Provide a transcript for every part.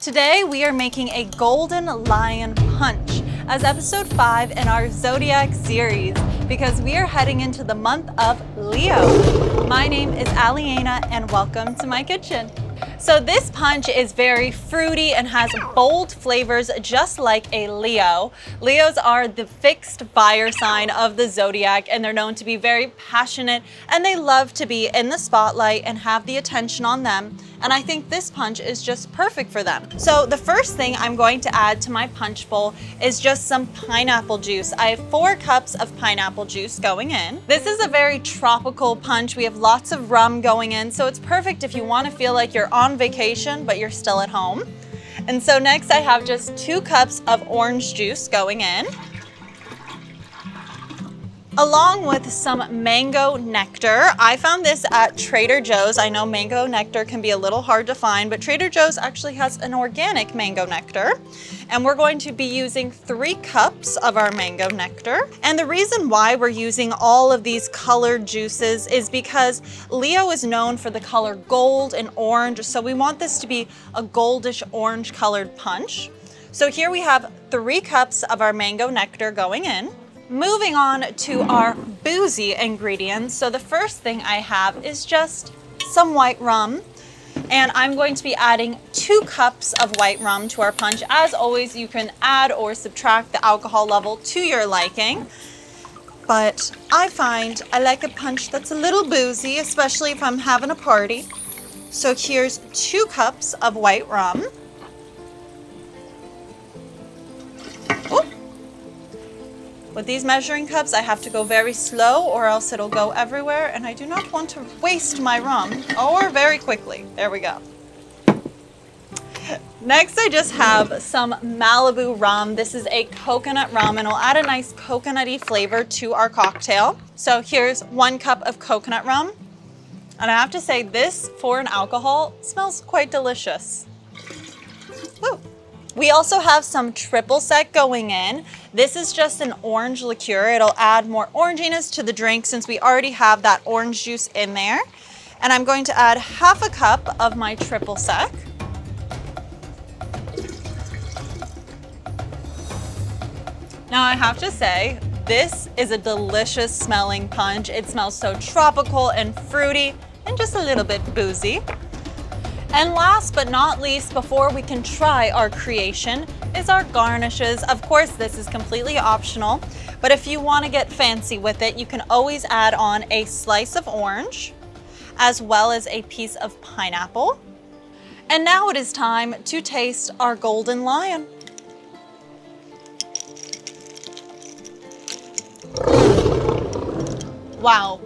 Today we are making a Golden Lion Punch as episode 5 in our Zodiac series because we are heading into the month of Leo. My name is Alyena and welcome to my kitchen. So this punch is very fruity and has bold flavors just like a Leo. Leos are the fixed fire sign of the Zodiac and they're known to be very passionate and they love to be in the spotlight and have the attention on them. And I think this punch is just perfect for them. So the first thing I'm going to add to my punch bowl is just some pineapple juice. I have 4 cups of pineapple juice going in. This is a very tropical punch. We have lots of rum going in, so it's perfect if you want to feel like you're on vacation, but you're still at home. And so next I have just 2 cups of orange juice going in, along with some mango nectar. I found this at Trader Joe's. I know mango nectar can be a little hard to find, but Trader Joe's actually has an organic mango nectar. And we're going to be using 3 cups of our mango nectar. And the reason why we're using all of these colored juices is because Leo is known for the color gold and orange, so we want this to be a goldish orange colored punch. So here we have 3 cups of our mango nectar going in. Moving on to our boozy ingredients. So the first thing I have is just some white rum. And I'm going to be adding 2 cups of white rum to our punch. As always, you can add or subtract the alcohol level to your liking. But I find I like a punch that's a little boozy, especially if I'm having a party. So here's 2 cups of white rum. With these measuring cups, I have to go very slow or else it'll go everywhere, and I do not want to waste my rum, or very quickly. There we go. Next, I just have some Malibu rum. This is a coconut rum, and it'll add a nice coconutty flavor to our cocktail. So here's 1 cup of coconut rum. And I have to say, this for an alcohol smells quite delicious. Woo. We also have some triple sec going in. This is just an orange liqueur. It'll add more oranginess to the drink since we already have that orange juice in there. And I'm going to add half a cup of my triple sec. Now I have to say, this is a delicious smelling punch. It smells so tropical and fruity and just a little bit boozy. And last but not least, before we can try our creation, is our garnishes. Of course, this is completely optional, but if you want to get fancy with it, you can always add on a slice of orange, as well as a piece of pineapple. And now it is time to taste our Golden Lion. Wow.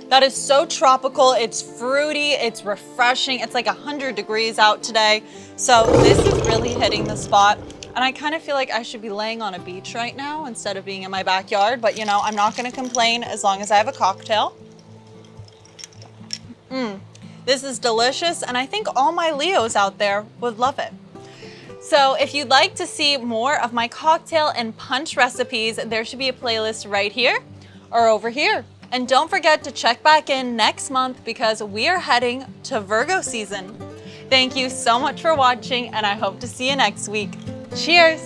That is so tropical, it's fruity, it's refreshing, it's like 100 degrees out today. So this is really hitting the spot. And I kind of feel like I should be laying on a beach right now instead of being in my backyard, but you know, I'm not gonna complain as long as I have a cocktail. This is delicious, and I think all my Leos out there would love it. So if you'd like to see more of my cocktail and punch recipes, there should be a playlist right here or over here. And don't forget to check back in next month because we are heading to Virgo season. Thank you so much for watching, and I hope to see you next week. Cheers!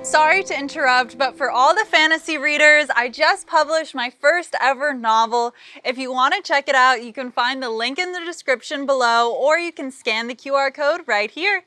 Sorry to interrupt, but for all the fantasy readers, I just published my first ever novel. If you want to check it out, you can find the link in the description below, or you can scan the QR code right here.